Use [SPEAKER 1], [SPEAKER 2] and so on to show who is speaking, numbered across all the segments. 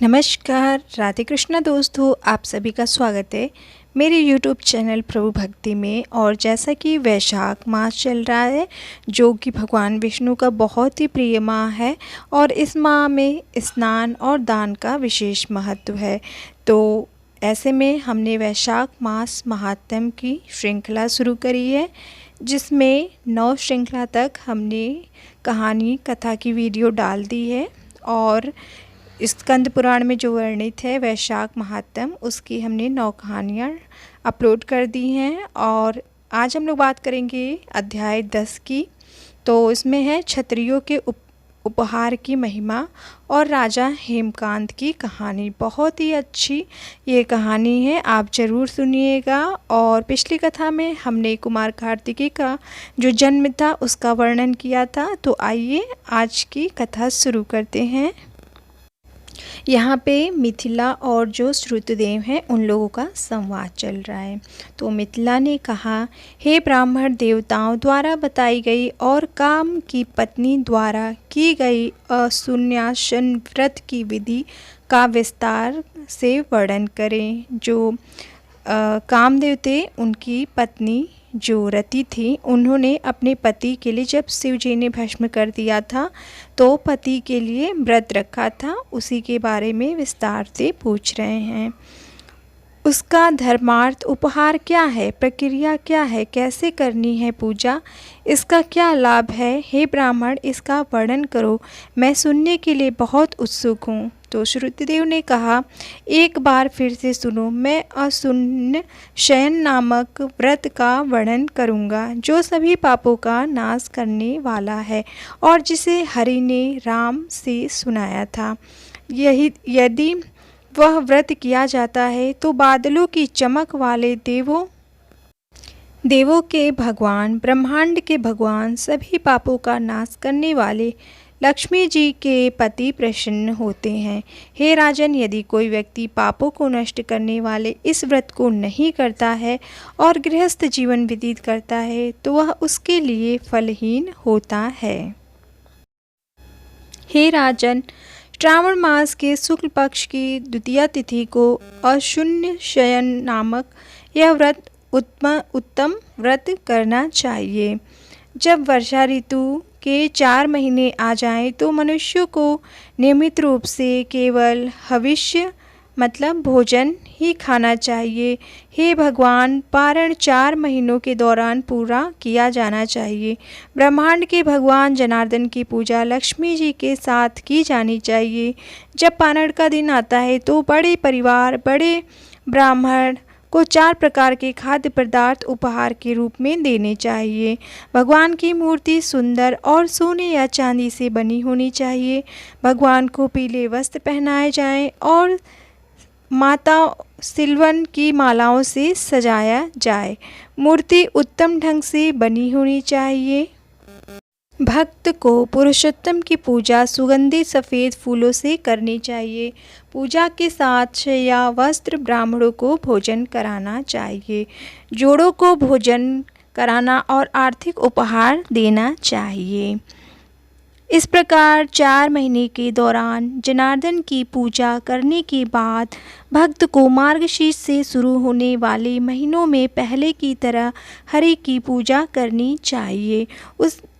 [SPEAKER 1] नमस्कार, राधे कृष्णा दोस्तों, आप सभी का स्वागत है मेरे YouTube चैनल प्रभु भक्ति में। और जैसा कि वैशाख मास चल रहा है, जो कि भगवान विष्णु का बहुत ही प्रिय माह है और इस माह में स्नान और दान का विशेष महत्व है। तो ऐसे में हमने वैशाख मास महात्म्य की श्रृंखला शुरू करी है, जिसमें 9 श्रृंखला तक हमने कहानी कथा की वीडियो डाल दी है। और स्कंद पुराण में जो वर्णित है वैशाख महात्म्य, उसकी हमने 9 कहानियाँ अपलोड कर दी हैं। और आज हम लोग बात करेंगे अध्याय 10 की। तो इसमें है क्षत्रियों के उपहार की महिमा और राजा हेमकांत की कहानी। बहुत ही अच्छी ये कहानी है, आप ज़रूर सुनिएगा। और पिछली कथा में हमने कुमार कार्तिकेय का जो जन्म था उसका वर्णन किया था। तो आइए आज की कथा शुरू करते हैं। यहाँ पे मिथिला और जो श्रुतदेव हैं उन लोगों का संवाद चल रहा है। तो मिथिला ने कहा, हे ब्राह्मण, देवताओं द्वारा बताई गई और काम की पत्नी द्वारा की गई असुन्यासन व्रत की विधि का विस्तार से वर्णन करें। जो कामदेव थे, उनकी पत्नी जो रति थी, उन्होंने अपने पति के लिए, जब शिव जी ने भस्म कर दिया था तो पति के लिए व्रत रखा था, उसी के बारे में विस्तार से पूछ रहे हैं। उसका धर्मार्थ उपहार क्या है, प्रक्रिया क्या है, कैसे करनी है पूजा, इसका क्या लाभ है, हे ब्राह्मण इसका वर्णन करो, मैं सुनने के लिए बहुत उत्सुक हूँ। तो श्रुतदेव ने कहा, एक बार फिर से सुनो, मैं असुन्न शयन नामक व्रत का वर्णन करूँगा, जो सभी पापों का नाश करने वाला है और जिसे हरि ने राम से सुनाया था। यदि वह व्रत किया जाता है तो बादलों की चमक वाले देवों के भगवान, ब्रह्मांड के भगवान, सभी पापों का नाश करने वाले लक्ष्मी जी के पति प्रसन्न होते हैं। हे राजन, यदि कोई व्यक्ति पापों को नष्ट करने वाले इस व्रत को नहीं करता है और गृहस्थ जीवन व्यतीत करता है तो वह उसके लिए फलहीन होता है। हे राजन, श्रावण मास के शुक्ल पक्ष की द्वितीया तिथि को अशून्य शयन नामक यह व्रत उत्तम व्रत करना चाहिए। जब वर्षा ऋतु के 4 महीने आ जाएं तो मनुष्यों को नियमित रूप से केवल हविष्य मतलब भोजन ही खाना चाहिए। हे भगवान, पारण 4 महीनों के दौरान पूरा किया जाना चाहिए। ब्रह्मांड के भगवान जनार्दन की पूजा लक्ष्मी जी के साथ की जानी चाहिए। जब पारण का दिन आता है तो बड़े परिवार, बड़े ब्राह्मण को 4 प्रकार के खाद्य पदार्थ उपहार के रूप में देने चाहिए। भगवान की मूर्ति सुंदर और सोने या चांदी से बनी होनी चाहिए। भगवान को पीले वस्त्र पहनाए जाएं और माता सिल्वन की मालाओं से सजाया जाए। मूर्ति उत्तम ढंग से बनी होनी चाहिए। भक्त को पुरुषोत्तम की पूजा सुगंधित सफ़ेद फूलों से करनी चाहिए। पूजा के साथ शैया, वस्त्र, ब्राह्मणों को भोजन कराना चाहिए। जोड़ों को भोजन कराना और आर्थिक उपहार देना चाहिए। इस प्रकार 4 महीने के दौरान जनार्दन की पूजा करने के बाद भक्त को मार्गशीर्ष से शुरू होने वाले महीनों में पहले की तरह हरि की पूजा करनी चाहिए।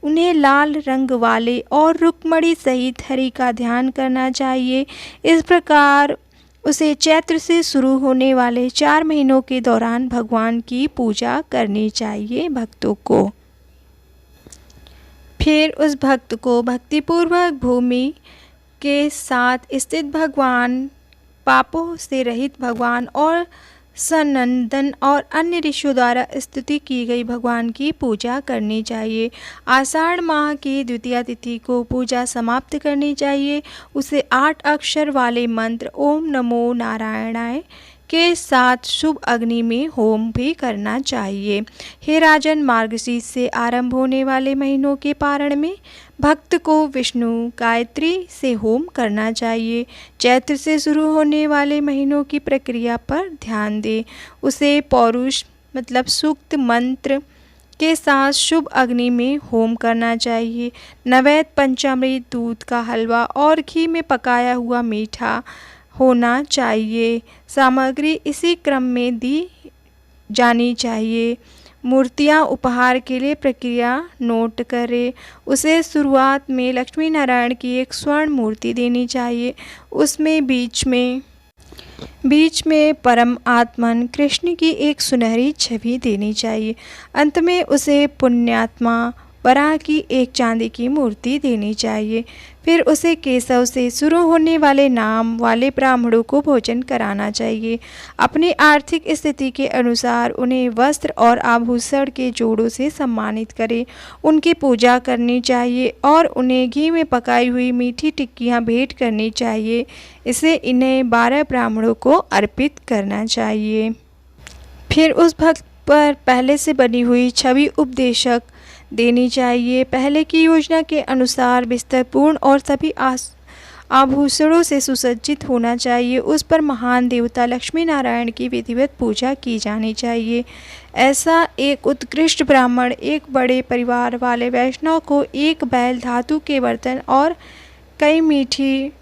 [SPEAKER 1] उन्हें लाल रंग वाले और रुक्मणी सहित हरि का ध्यान करना चाहिए। इस प्रकार उसे चैत्र से शुरू होने वाले 4 महीनों के दौरान भगवान की पूजा करनी चाहिए भक्तों को। फिर उस भक्त को भक्तिपूर्वक भूमि के साथ स्थित भगवान, पापों से रहित भगवान और सनंदन और अन्य ऋषियों द्वारा स्तुति की गई भगवान की पूजा करनी चाहिए। आषाढ़ माह की द्वितीया तिथि को पूजा समाप्त करनी चाहिए। उसे 8 अक्षर वाले मंत्र ओम नमो नारायणाय के साथ शुभ अग्नि में होम भी करना चाहिए। हे राजन, मार्गशीर्ष से आरंभ होने वाले महीनों के पारण में भक्त को विष्णु गायत्री से होम करना चाहिए। चैत्र से शुरू होने वाले महीनों की प्रक्रिया पर ध्यान दें। उसे पौरुष मतलब सूक्त मंत्र के साथ शुभ अग्नि में होम करना चाहिए। नैवेद्य पंचामृत, दूध का हलवा और घी में पकाया हुआ मीठा होना चाहिए। सामग्री इसी क्रम में दी जानी चाहिए। मूर्तियाँ उपहार के लिए प्रक्रिया नोट करें। उसे शुरुआत में लक्ष्मी नारायण की एक स्वर्ण मूर्ति देनी चाहिए। उसमें बीच में परम आत्मन कृष्ण की एक सुनहरी छवि देनी चाहिए। अंत में उसे पुण्यात्मा वराह की एक चांदी की मूर्ति देनी चाहिए। फिर उसे केशव से शुरू होने वाले नाम वाले ब्राह्मणों को भोजन कराना चाहिए। अपनी आर्थिक स्थिति के अनुसार उन्हें वस्त्र और आभूषण के जोड़ों से सम्मानित करें। उनकी पूजा करनी चाहिए और उन्हें घी में पकाई हुई मीठी टिक्कियाँ भेंट करनी चाहिए। इन्हें 12 ब्राह्मणों को अर्पित करना चाहिए। फिर उस भक्त पर पहले से बनी हुई छवि उपदेशक देनी चाहिए। पहले की योजना के अनुसार बिस्तर पूर्ण और सभी आभूषणों से सुसज्जित होना चाहिए। उस पर महान देवता लक्ष्मी नारायण की विधिवत पूजा की जानी चाहिए। ऐसा एक उत्कृष्ट ब्राह्मण एक बड़े परिवार वाले वैष्णव को एक बैल, धातु के बर्तन और कई मीठी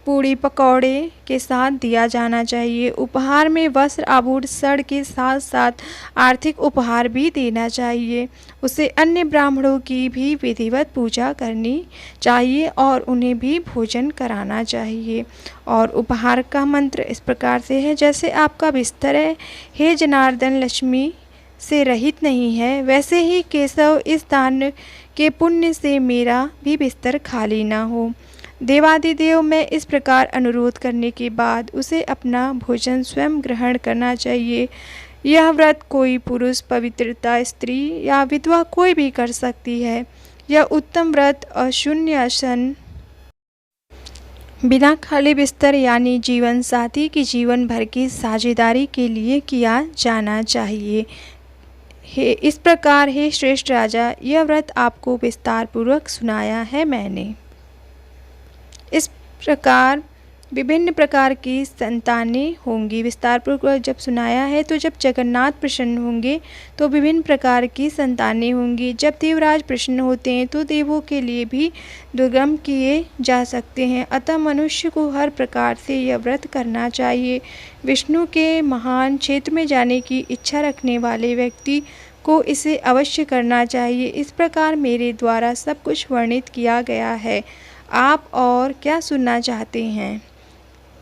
[SPEAKER 1] पूड़ी पकौड़े के साथ दिया जाना चाहिए। उपहार में वस्त्र आभूषण के साथ साथ आर्थिक उपहार भी देना चाहिए। उसे अन्य ब्राह्मणों की भी विधिवत पूजा करनी चाहिए और उन्हें भी भोजन कराना चाहिए। और उपहार का मंत्र इस प्रकार से है, जैसे आपका बिस्तर है हे जनार्दन लक्ष्मी से रहित नहीं है, वैसे ही केशव इस दान के पुण्य से मेरा भी बिस्तर खाली ना हो। देवादिदेव में इस प्रकार अनुरोध करने के बाद उसे अपना भोजन स्वयं ग्रहण करना चाहिए। यह व्रत कोई पुरुष, पवित्रता स्त्री या विधवा कोई भी कर सकती है। यह उत्तम व्रत अशून्य आसन, बिना खाली बिस्तर यानी जीवन साथी की जीवन भर की साझेदारी के लिए किया जाना चाहिए। इस प्रकार हे श्रेष्ठ राजा, यह व्रत आपको विस्तार पूर्वक सुनाया है मैंने। इस प्रकार विभिन्न प्रकार की संतानें होंगी। विस्तार पूर्वक जब सुनाया है तो जब जगन्नाथ प्रसन्न होंगे तो विभिन्न प्रकार की संतानें होंगी। जब देवराज प्रसन्न होते हैं तो देवों के लिए भी दुर्गम किए जा सकते हैं। अतः मनुष्य को हर प्रकार से यह व्रत करना चाहिए। विष्णु के महान क्षेत्र में जाने की इच्छा रखने वाले व्यक्ति को इसे अवश्य करना चाहिए। इस प्रकार मेरे द्वारा सब कुछ वर्णित किया गया है। आप और क्या सुनना चाहते हैं?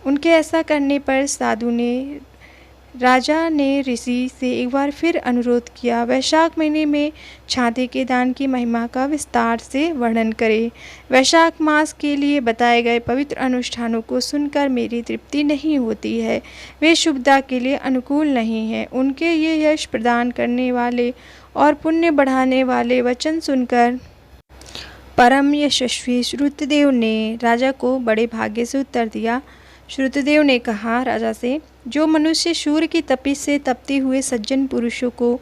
[SPEAKER 1] उनके ऐसा करने पर राजा ने ऋषि से एक बार फिर अनुरोध किया, वैशाख महीने में छाते के दान की महिमा का विस्तार से वर्णन करें। वैशाख मास के लिए बताए गए पवित्र अनुष्ठानों को सुनकर मेरी तृप्ति नहीं होती है। वे शुभदा के लिए अनुकूल नहीं हैं। उनके ये यश प्रदान करने वाले और पुण्य बढ़ाने वाले वचन सुनकर परम यशस्वी श्रुतदेव ने राजा को बड़े भाग्य से उत्तर दिया। श्रुतदेव ने कहा राजा से, जो मनुष्य सूर्य की तपिश से तपते हुए सज्जन पुरुषों को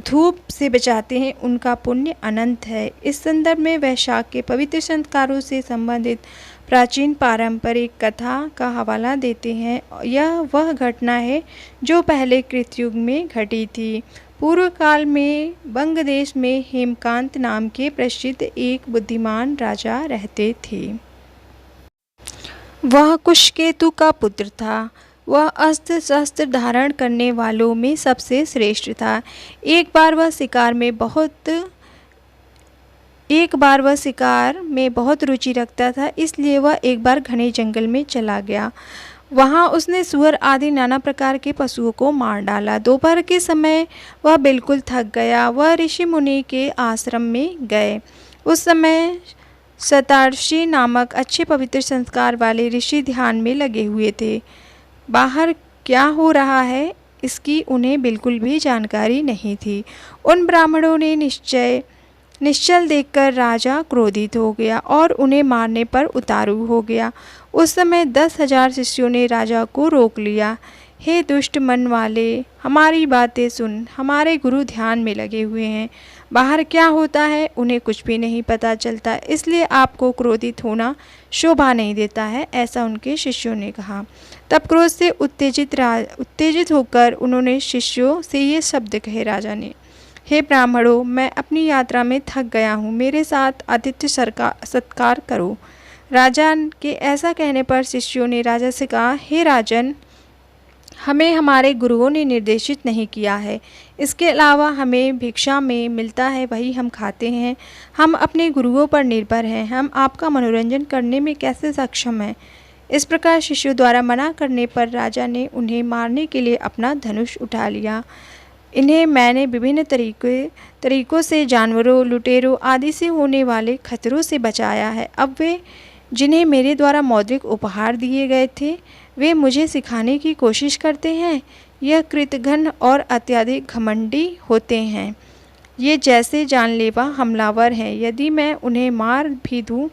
[SPEAKER 1] धूप से बचाते हैं उनका पुण्य अनंत है। इस संदर्भ में वैशाख के पवित्र संस्कारों से संबंधित प्राचीन पारंपरिक कथा का हवाला देते हैं। यह वह घटना है जो पहले कृतयुग में घटी थी। पूर्व काल में बंग देश में हेमकांत नाम के प्रसिद्ध एक बुद्धिमान राजा रहते थे। वह कुशकेतु का पुत्र था। वह अस्त्र शस्त्र धारण करने वालों में सबसे श्रेष्ठ था। एक बार वह शिकार में बहुत रुचि रखता था, इसलिए वह एक बार घने जंगल में चला गया। वहाँ उसने सुअर आदि नाना प्रकार के पशुओं को मार डाला। दोपहर के समय वह बिल्कुल थक गया। वह ऋषि मुनि के आश्रम में गए। उस समय शतार्षि नामक अच्छे पवित्र संस्कार वाले ऋषि ध्यान में लगे हुए थे। बाहर क्या हो रहा है इसकी उन्हें बिल्कुल भी जानकारी नहीं थी। उन ब्राह्मणों ने निश्चल देखकर राजा क्रोधित हो गया और उन्हें मारने पर उतारू हो गया। उस समय 10,000 शिष्यों ने राजा को रोक लिया। हे दुष्ट मन वाले, हमारी बातें सुन, हमारे गुरु ध्यान में लगे हुए हैं। बाहर क्या होता है उन्हें कुछ भी नहीं पता चलता, इसलिए आपको क्रोधित होना शोभा नहीं देता है, ऐसा उनके शिष्यों ने कहा। तब क्रोध से उत्तेजित होकर उन्होंने शिष्यों से ये शब्द कहे राजा ने, हे ब्राह्मणों, मैं अपनी यात्रा में थक गया हूँ, मेरे साथ आतिथ्य सत्कार करो। राजा के ऐसा कहने पर शिष्यों ने राजा से कहा, हे राजन, हमें हमारे गुरुओं ने निर्देशित नहीं किया है। इसके अलावा हमें भिक्षा में मिलता है वही हम खाते हैं। हम अपने गुरुओं पर निर्भर हैं। हम आपका मनोरंजन करने में कैसे सक्षम हैं? इस प्रकार शिष्यों द्वारा मना करने पर राजा ने उन्हें मारने के लिए अपना धनुष उठा लिया। इन्हें मैंने विभिन्न तरीकों से जानवरों, लुटेरों आदि से होने वाले खतरों से बचाया है। अब वे जिन्हें मेरे द्वारा मौद्रिक उपहार दिए गए थे, वे मुझे सिखाने की कोशिश करते हैं। यह कृतघ्न और अत्यधिक घमंडी होते हैं। ये जैसे जानलेवा हमलावर हैं। यदि मैं उन्हें मार भी दूं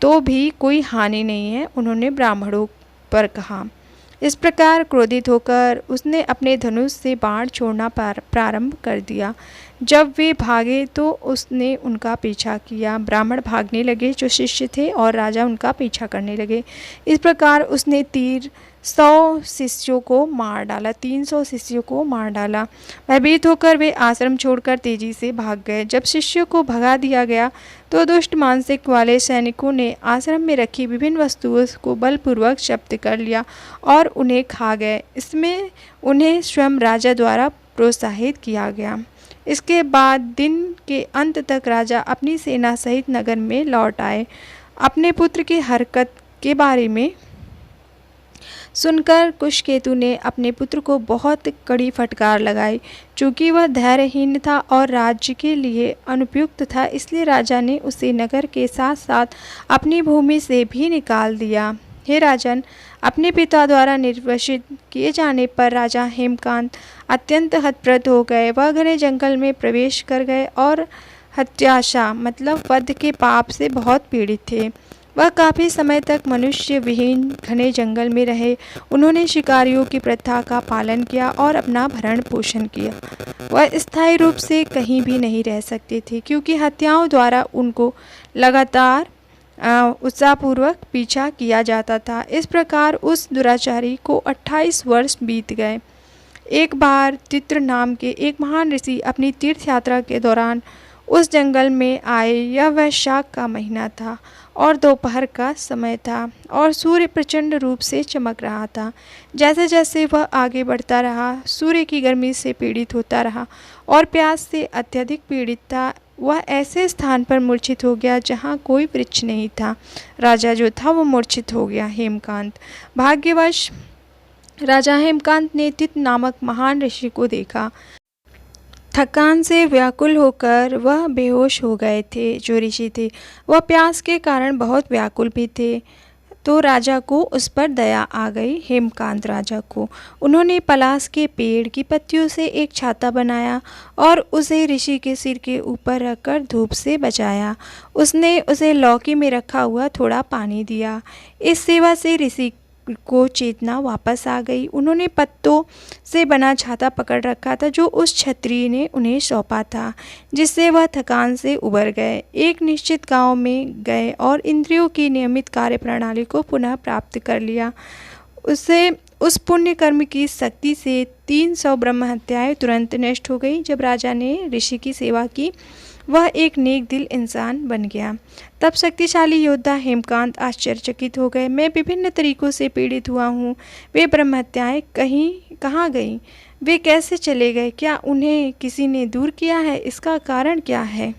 [SPEAKER 1] तो भी कोई हानि नहीं है, उन्होंने ब्राह्मणों पर कहा। इस प्रकार क्रोधित होकर उसने अपने धनुष से बाण छोड़ना प्रारंभ कर दिया। जब वे भागे तो उसने उनका पीछा किया। ब्राह्मण भागने लगे जो शिष्य थे और राजा उनका पीछा करने लगे। इस प्रकार उसने 300 शिष्यों को मार डाला 300 शिष्यों को मार डाला। भयभीत होकर वे आश्रम छोड़कर तेजी से भाग गए। जब शिष्यों को भगा दिया गया तो दुष्ट मानसिक वाले सैनिकों ने आश्रम में रखी विभिन्न वस्तुओं को बलपूर्वक जब्त कर लिया और उन्हें खा गए। इसमें उन्हें स्वयं राजा द्वारा प्रोत्साहित किया गया। इसके बाद दिन के अंत तक राजा अपनी सेना सहित नगर में लौट आए। अपने पुत्र की हरकत के बारे में सुनकर कुशकेतु ने अपने पुत्र को बहुत कड़ी फटकार लगाई। चूँकि वह धैर्यहीन था और राज्य के लिए अनुपयुक्त था, इसलिए राजा ने उसे नगर के साथ साथ अपनी भूमि से भी निकाल दिया। हे राजन, अपने पिता द्वारा निर्वसित किए जाने पर राजा हेमकांत अत्यंत हतप्रभ हो गए। वह घने जंगल में प्रवेश कर गए और हत्याशा मतलब वध के पाप से बहुत पीड़ित थे। वह काफ़ी समय तक मनुष्य विहीन घने जंगल में रहे। उन्होंने शिकारियों की प्रथा का पालन किया और अपना भरण पोषण किया। वह स्थायी रूप से कहीं भी नहीं रह सकते थे क्योंकि हत्याओं द्वारा उनको लगातार उत्साहपूर्वक पीछा किया जाता था। इस प्रकार उस दुराचारी को 28 वर्ष बीत गए। एक बार चित्र नाम के एक महान ऋषि अपनी तीर्थ यात्रा के दौरान उस जंगल में आए। यह वैशाख का महीना था और दोपहर का समय था और सूर्य प्रचंड रूप से चमक रहा था। जैसे जैसे वह आगे बढ़ता रहा, सूर्य की गर्मी से पीड़ित होता रहा और प्यास से अत्यधिक पीड़ित था। वह ऐसे स्थान पर मूर्छित हो गया जहाँ कोई वृक्ष नहीं था। राजा जो था वो मूर्छित हो गया। हेमकांत भाग्यवश राजा हेमकांत ने तित नामक महान ऋषि को देखा। थकान से व्याकुल होकर वह बेहोश हो गए थे। जो ऋषि थे वह प्यास के कारण बहुत व्याकुल भी थे, तो राजा को उस पर दया आ गई। हेमकांत राजा को उन्होंने पलास के पेड़ की पत्तियों से एक छाता बनाया और उसे ऋषि के सिर के ऊपर रखकर धूप से बचाया। उसने उसे लौकी में रखा हुआ थोड़ा पानी दिया। इस सेवा से ऋषि को चेतना वापस आ गई। उन्होंने पत्तों से बना छाता पकड़ रखा था जो उस क्षत्रिय ने उन्हें सौंपा था, जिससे वह थकान से उबर गए। एक निश्चित गांव में गए और इंद्रियों की नियमित कार्य प्रणाली को पुनः प्राप्त कर लिया। उसे उस पुण्य कर्म की शक्ति से 300 ब्रह्म हत्याएं तुरंत नष्ट हो गई। जब राजा ने ऋषि की सेवा की, वह एक नेक दिल इंसान बन गया। तब शक्तिशाली योद्धा हेमकांत आश्चर्यचकित हो गए। मैं विभिन्न तरीकों से पीड़ित हुआ हूँ। वे ब्रह्महत्याएं कहाँ गईं? वे कैसे चले गए? क्या उन्हें किसी ने दूर किया है? इसका कारण क्या है?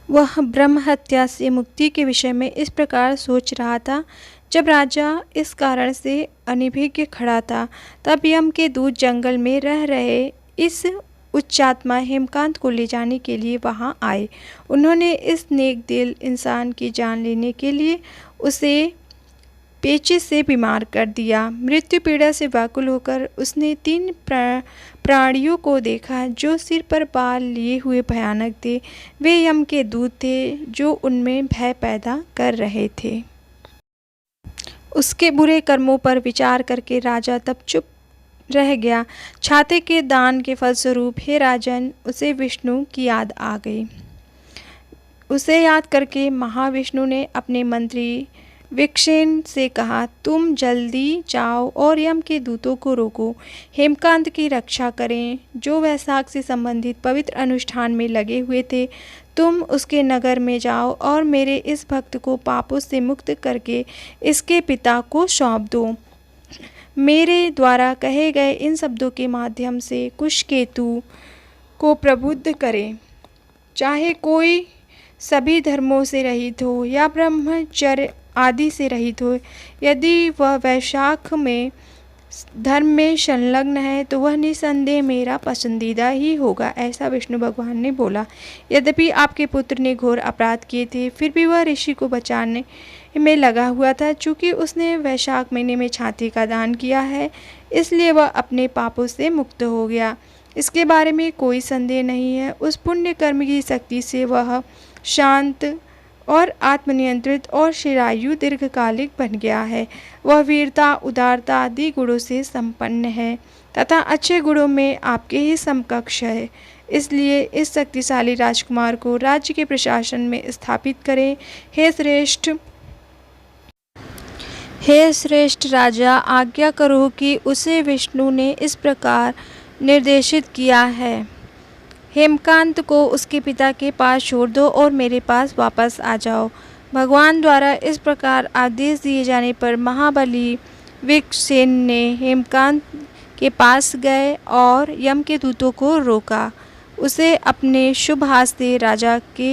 [SPEAKER 1] वह ब्रह्महत्या से मुक्ति के विषय में इस प्रकार सोच रहा था। जब राजा इस कारण से अनभिज्ञ खड़ा था, तब यम के दूत जंगल में रह रहे इस उच्चात्मा हेमकांत को ले जाने के लिए वहां आए। उन्होंने इस नेक दिल इंसान की जान लेने के लिए उसे पेचिश से बीमार कर दिया। मृत्यु पीड़ा से व्याकुल होकर उसने 3 प्राणियों को देखा जो सिर पर बाल लिए हुए भयानक थे। वे यम के दूत थे जो उनमें भय पैदा कर रहे थे। उसके बुरे कर्मों पर विचार करके राजा तब चुप रह गया। छाते के दान के फलस्वरूप हे राजन, उसे विष्णु की याद आ गई। उसे याद करके महाविष्णु ने अपने मंत्री विक्षेन से कहा, तुम जल्दी जाओ और यम के दूतों को रोको, हेमकांत की रक्षा करें जो वैशाख से संबंधित पवित्र अनुष्ठान में लगे हुए थे। तुम उसके नगर में जाओ और मेरे इस भक्त को पापों से मुक्त करके इसके पिता को सौंप दो। मेरे द्वारा कहे गए इन शब्दों के माध्यम से कुशकेतु को प्रबुद्ध करें। चाहे कोई सभी धर्मों से रहित हो या ब्रह्मचर्य आदि से रहित हो, यदि वह वैशाख में धर्म में संलग्न है तो वह निसंदेह मेरा पसंदीदा ही होगा, ऐसा विष्णु भगवान ने बोला। यद्यपि आपके पुत्र ने घोर अपराध किए थे, फिर भी वह ऋषि को बचाने में लगा हुआ था। चूँकि उसने वैशाख महीने में छाती का दान किया है, इसलिए वह अपने पापों से मुक्त हो गया। इसके बारे में कोई संदेह नहीं है। उस पुण्य कर्म की शक्ति से वह शांत और आत्मनियंत्रित और चिरायु दीर्घकालिक बन गया है। वह वीरता, उदारता आदि गुणों से संपन्न है तथा अच्छे गुणों में आपके ही समकक्ष है। इसलिए इस शक्तिशाली राजकुमार को राज्य के प्रशासन में स्थापित करें। हे श्रेष्ठ राजा, आज्ञा करो कि उसे विष्णु ने इस प्रकार निर्देशित किया है, हेमकांत को उसके पिता के पास छोड़ दो और मेरे पास वापस आ जाओ। भगवान द्वारा इस प्रकार आदेश दिए जाने पर महाबली विक्षसेन ने हेमकांत के पास गए और यम के दूतों को रोका। उसे अपने शुभ हाथ से राजा के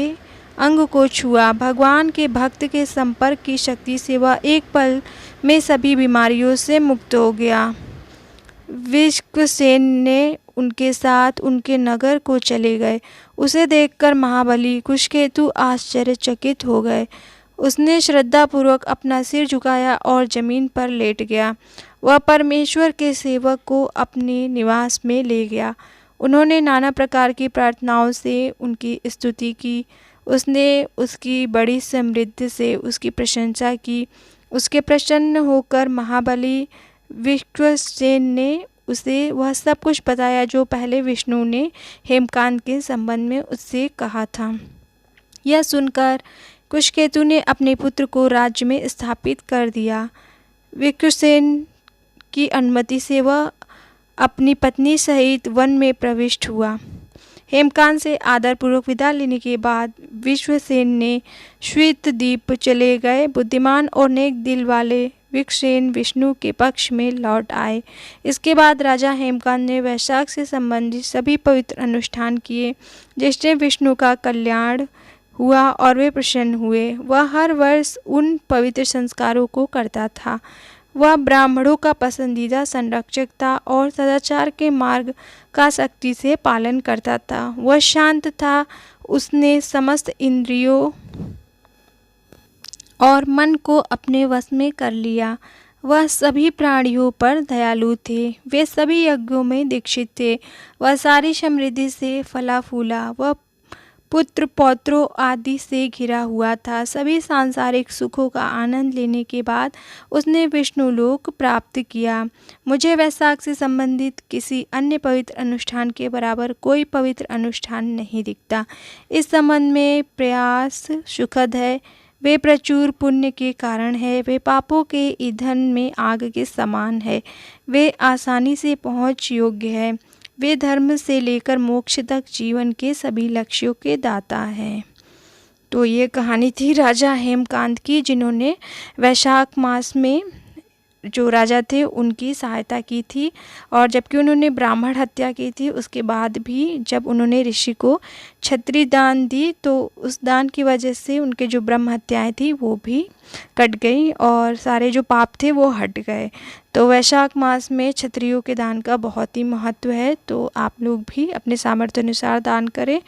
[SPEAKER 1] अंग को छुआ। भगवान के भक्त के संपर्क की शक्ति से वह एक पल में सभी बीमारियों से मुक्त हो गया। विक्षसेन ने उनके साथ उनके नगर को चले गए। उसे देखकर महाबली कुशकेतु आश्चर्यचकित हो गए। उसने श्रद्धापूर्वक अपना सिर झुकाया और जमीन पर लेट गया। वह परमेश्वर के सेवक को अपने निवास में ले गया। उन्होंने नाना प्रकार की प्रार्थनाओं से उनकी स्तुति की। उसने उसकी बड़ी समृद्धि से उसकी प्रशंसा की। उसके प्रसन्न होकर महाबली विक्षसेन ने उसे वह सब कुछ बताया जो पहले विष्णु ने हेमकांत के संबंध में उससे कहा था। यह सुनकर कुशकेतु ने अपने पुत्र को राज्य में स्थापित कर दिया। विक्षसेन की अनुमति से वह अपनी पत्नी सहित वन में प्रविष्ट हुआ। हेमकांत से आदरपूर्वक विदा लेने के बाद विक्षसेन ने श्वेतद्वीप चले गए। बुद्धिमान और नेक दिल वाले विक्षसेन विष्णु के पक्ष में लौट आए। इसके बाद राजा हेमकांत ने वैशाख से संबंधित सभी पवित्र अनुष्ठान किए, जिससे विष्णु का कल्याण हुआ और वे प्रसन्न हुए। वह हर वर्ष उन पवित्र संस्कारों को करता था। वह ब्राह्मणों का पसंदीदा संरक्षक था और सदाचार के मार्ग का सख्ती से पालन करता था। वह शांत था। उसने समस्त इंद्रियों और मन को अपने वश में कर लिया। वह सभी प्राणियों पर दयालु थे। वे सभी यज्ञों में दीक्षित थे। वह सारी समृद्धि से फला फूला। वह पुत्र पौत्रों आदि से घिरा हुआ था। सभी सांसारिक सुखों का आनंद लेने के बाद उसने विष्णु लोक प्राप्त किया। मुझे वैशाख से संबंधित किसी अन्य पवित्र अनुष्ठान के बराबर कोई पवित्र अनुष्ठान नहीं दिखता। इस संबंध में प्रयास सुखद है। वे प्रचुर पुण्य के कारण है। वे पापों के ईंधन में आग के समान है। वे आसानी से पहुँच योग्य है। वे धर्म से लेकर मोक्ष तक जीवन के सभी लक्ष्यों के दाता हैं। तो ये कहानी थी राजा हेमकांत की, जिन्होंने वैशाख मास में जो राजा थे उनकी सहायता की थी। और जबकि उन्होंने ब्राह्मण हत्या की थी, उसके बाद भी जब उन्होंने ऋषि को छत्री दान दी तो उस दान की वजह से उनके जो ब्रह्म हत्याएँ थी वो भी कट गई और सारे जो पाप थे वो हट गए। तो वैशाख मास में क्षत्रियों के दान का बहुत ही महत्व है। तो आप लोग भी अपने सामर्थ्य अनुसार दान करें।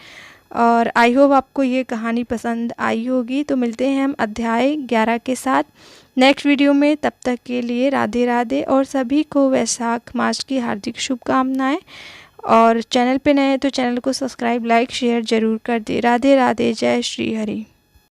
[SPEAKER 1] और आई होप आपको ये कहानी पसंद आई होगी। तो मिलते हैं हम अध्याय 11 के साथ नेक्स्ट वीडियो में। तब तक के लिए राधे राधे और सभी को वैशाख मास की हार्दिक शुभकामनाएं। और चैनल पे नए हैं तो चैनल को सब्सक्राइब, लाइक, शेयर ज़रूर कर दें। राधे राधे, जय श्री हरि।